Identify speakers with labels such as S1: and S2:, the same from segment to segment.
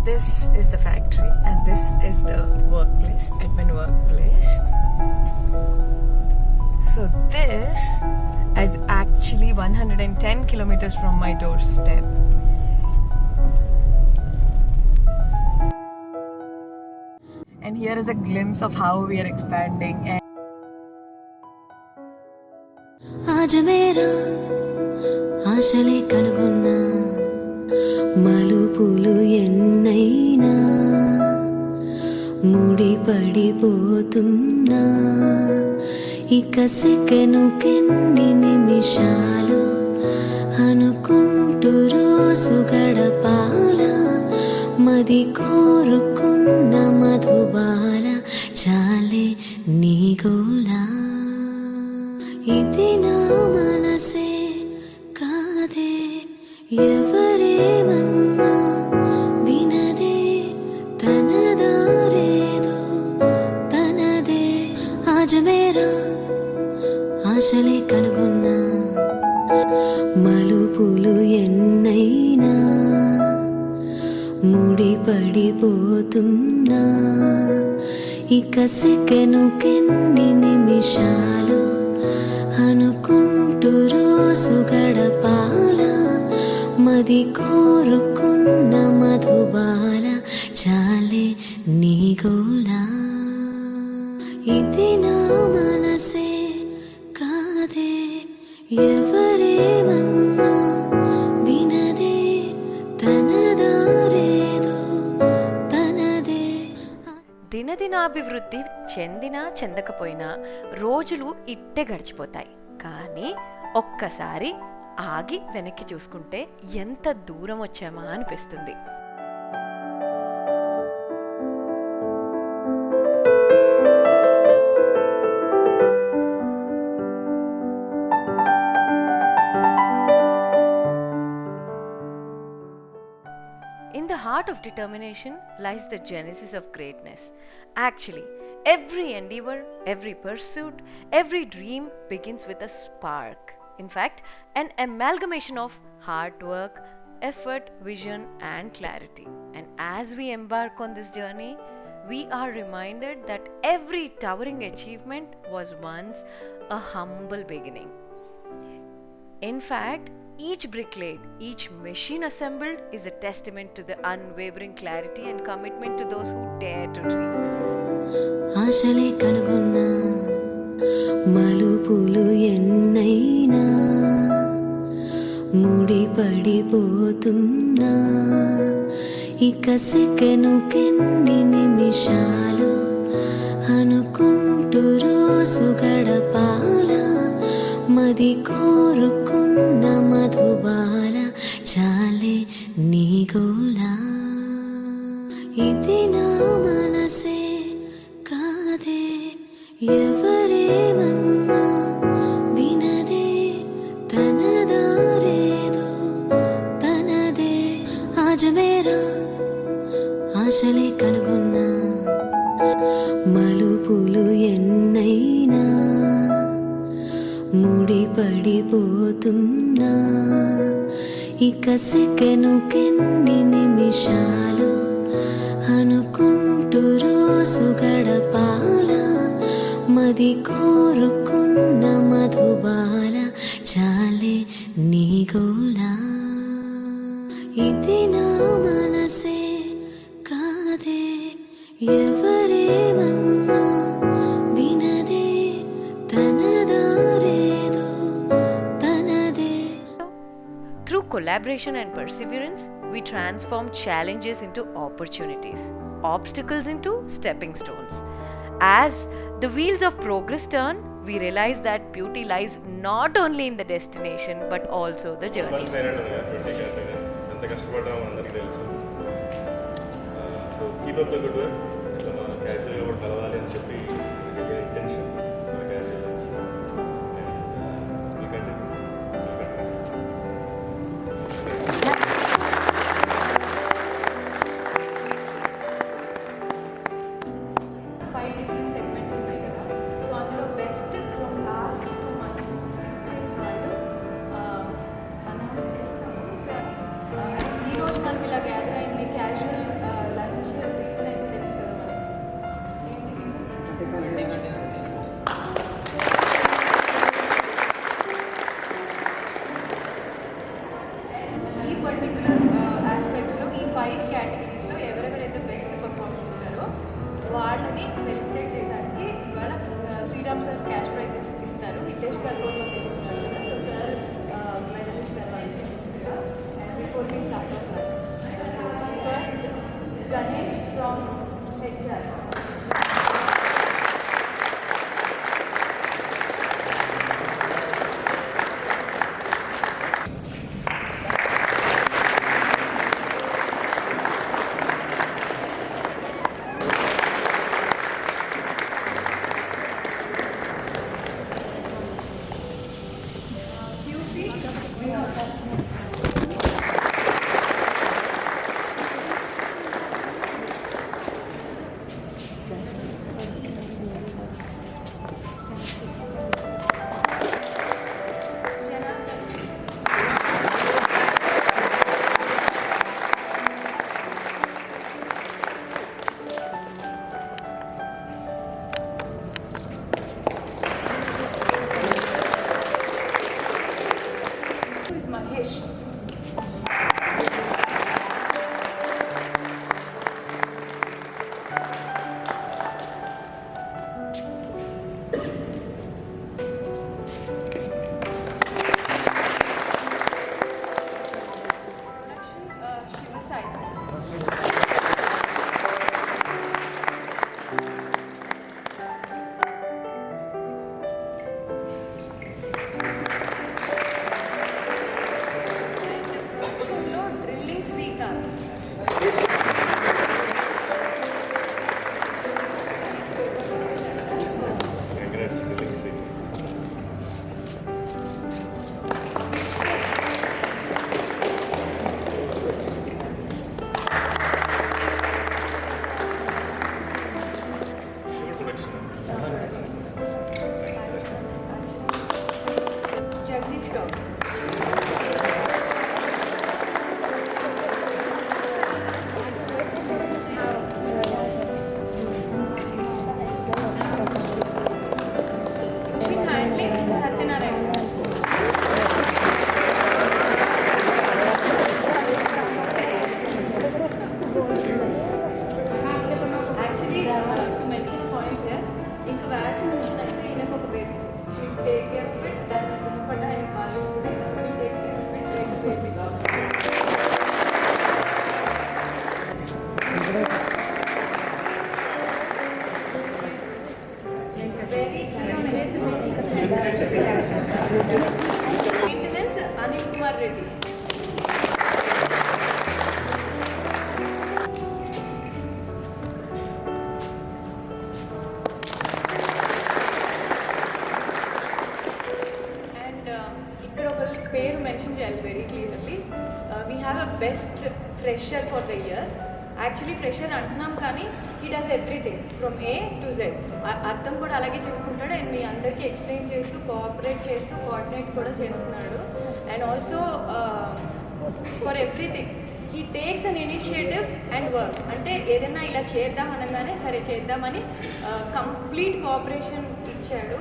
S1: this is the factory and this is the workplace, admin workplace. So this is actually 110 kilometers from my doorstep. And here is a glimpse of how we are expanding.
S2: आज मेरा ఆశలే కనుగొన్నా మలుపులు ఎన్నైనా ముడి పడిపోతున్నా ఇక సెకనుకెన్ని నిమిషాలు అనుకుంటూ రోజు గడపాల మది కోరుకున్న మధుబాల చాలే నీ గోలా ఇది నా మనసే కాదే ఎవరేమన్నా వినదే తన దారేదో తనదే ఆజ్ మేరా ఆశలే కనుగొన్నా మలుపులు ఎన్నైనా ముడి పడిపోతున్నా ఇక సెకనుకెన్ని నిమిషాలు అనుకుంటూ రోజు గడపాల మది కోరుకున్న మధుబాల చాలే నీ గోలా ఇది నా మనసే కాదే ఎవరేమన్నా వినదే తన దారేదో తనదే
S3: దినదినాభివృద్ధి చెందినా చెందకపోయినా రోజులు ఇట్టే గడిచిపోతాయి. కానీ ఒక్కసారి ఆగి వెనక్కి చూసుకుంటే ఎంత దూరం వచ్చామా అనిపిస్తుంది. In the heart of determination lies the genesis of greatness. Actually, every endeavor, every pursuit, every dream begins with a spark. In fact, an amalgamation of hard work, effort, vision, and clarity. And as we embark on this journey, we are reminded that every towering achievement was once a humble beginning. In fact, each brick laid, each machine assembled is a testament to the unwavering clarity and commitment to those who dare to dream.
S2: ఆశలే కనుగొన్నా మలుపులు ఎన్నైనా ముడి పడిపోతున్నా ఇక సెకనుకెన్ని నిమిషాలు అనుకుంటూ రోజు గడపాల మది కోరుకున్న మధుబాల చాలే నీ గోలా ఇది నా మనసే కాదే ఎవరేమన్నా వినదే తన దారేదో తనదే ఆజ్ మేరా ఆశలే కనుగొన్నా మలుపులు ఎన్నైనా ముడి పడిపోతున్నా ఇక సెకనుకెన్ని నిమిషాలు అనుకుంటూ రోజు గడపాల మది కోరుకున్న మధుబాల చాలే నీ గోలా ఇది నా మనసే కాదే ఎవరేమన్నా వినదే తన దారేదో తనదే.
S3: Through collaboration and perseverance, we transform challenges into opportunities, obstacles into stepping stones. As the wheels of progress turn, we realize that beauty lies not only in the destination but also the journey.
S4: ఎంత కష్టపడ్డామో అందరికీ తెలుసు. So keep up the good work. ఇట్లా మన క్యాజువల్గా కూడా కలవాలి అని చెప్పి ఇంటెన్షన్ మన క్యాజువల్
S1: ఈరోజు మనకి ఇలా గ్యాస్ అయింది casual
S3: maintenance Anil Kumar Reddy. And ఇక్కడ ఒక పేరు మెన్షన్ చేయాలి very clearly. We have a best fresher for the year. Actually fresher అంటున్నాం కానీ he does everything from A to Z. అర్థం కూడా అలాగే చేసుకుంటాడు అండ్ మీ అందరికీ ఎక్స్ప్లెయిన్ చేస్తూ కోఆపరేట్ చేస్తూ కోఆర్డినేట్ కూడా చేస్తున్నాడు. And also for everything he takes an initiative and work. అంటే ఏదైనా ఇలా చేద్దాం అనగానే సరే చేద్దామని కంప్లీట్ కోఆపరేషన్ ఇచ్చాడు.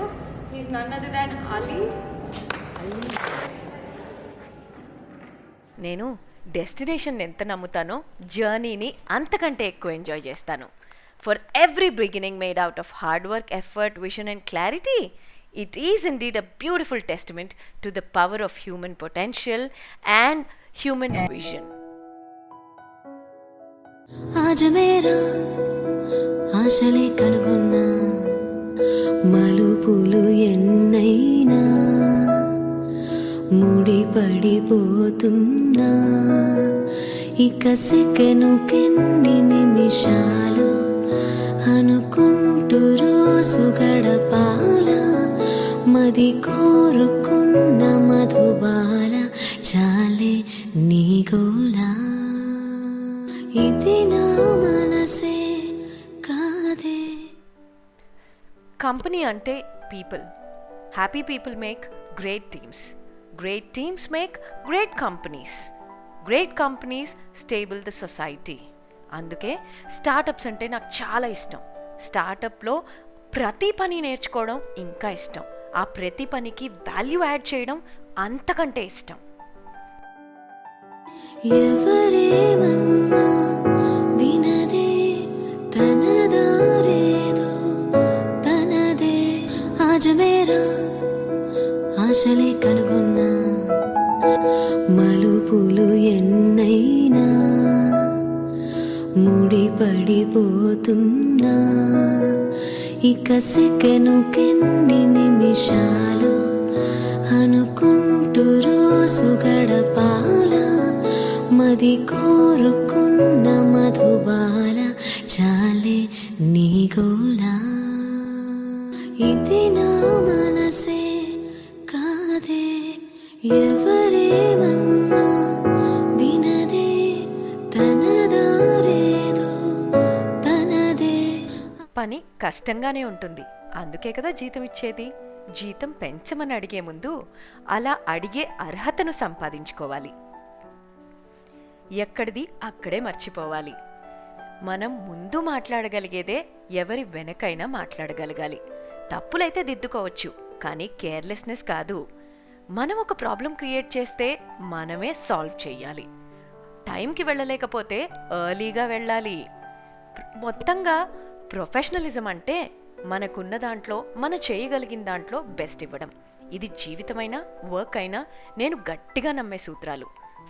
S3: He's none other than Ali.
S5: నేను డెస్టినేషన్ ఎంత నమ్ముతానో జర్నీని అంతకంటే ఎక్కువ ఎంజాయ్ చేస్తాను. For every beginning made out of hard work, effort, vision and clarity, it is indeed a beautiful testament to the power of human potential and human vision.
S2: ఆజ్ మేరా ఆశలే కనుగొన్నా, మలుపులు ఎన్నైనా ముడిపడిపోతున్నా, ఇక సెకనుకెన్ని నిమిషాలు అనుకుంటూ రోజు గడపాల, మది కోరుకున్న మధుబాల చాలే నీ గోలా. ఇది నా మనసే కాదే.
S5: కంపెనీ అంటే people. Happy people make great teams. Great teams make great companies. Great companies stable the society. అందుకే స్టార్టప్స్ అంటే నాకు చాలా ఇష్టం. స్టార్టప్లో ప్రతి పని నేర్చుకోవడం ఇంకా ఇష్టం. ఆ ప్రతి పనికి వాల్యూ యాడ్ చేయడం అంతకంటే ఇష్టం.
S2: ఎవరేమన్నా వినదే, తనదారేదో తనదే. ఆజ్ మేరా ఆశలే కనుగొన్నా, మలుపులు ఎన్నైనా ముడిపడిపోతున్నా ఇక సెకనుకెన్ని నిమిషాలు అనుకుంటూ రోజు గడపాల మది కోరుకున్న మధుబాల చాలే నీ గోలా ఇది నా మనసే కాదే ఎవరేమన్నా వినదే తనదారేదో తనదే
S5: పని కష్టంగానే ఉంటుంది, అందుకే కదా జీతం ఇచ్చేది. జీతం పెంచమని అడిగే ముందు అలా అడిగే అర్హతను సంపాదించుకోవాలి. ఎక్కడిది అక్కడే మర్చిపోవాలి. మనం ముందు మాట్లాడగలిగేదే ఎవరి వెనకైనా మాట్లాడగలగాలి. తప్పులైతే దిద్దుకోవచ్చు, కానీ కేర్లెస్నెస్ కాదు. మనం ఒక ప్రాబ్లం క్రియేట్ చేస్తే మనమే సాల్వ్ చేయాలి. టైంకి వెళ్ళలేకపోతే ఎర్లీగా వెళ్ళాలి. మొత్తంగా ప్రొఫెషనలిజం అంటే మనకున్న దాంట్లో మనం చేయగలిగిన దాంట్లో బెస్ట్ ఇవ్వడం. ఇది జీవితమైనా వర్క్ అయినా నేను గట్టిగా నమ్మే సూత్రాలు.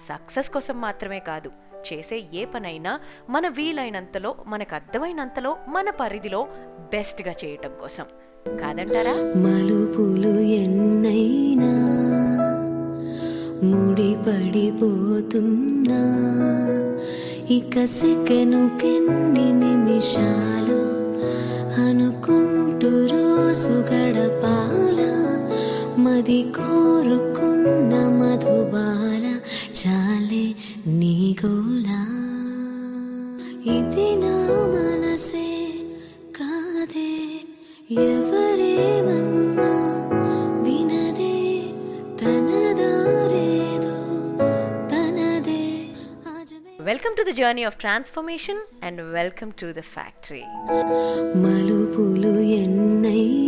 S5: సక్సెస్ కోసం మాత్రమే కాదు, చేసే ఏ పనైనా మన వీలైనంతలో, మనకు అర్థమైనంతలో, మన పరిధిలో బెస్ట్గా చేయటం కోసం. కాదంటారా?
S2: మలుపులు ఎన్నైనా ముడిపడిపోతున్నా ఇక సెకనుకెన్ని నిమిషాలు అనుకుంటూ రోజు గడపాల మది కోరుకున్న మధుబాల చాలే నీ గోలా ఇది నా మనసే కాదే ఎవరేమన్నా వినదే తనదారేదో తనదే
S5: welcome to the journey of transformation and welcome to the factory.
S2: మలుపులు ఎన్నైనా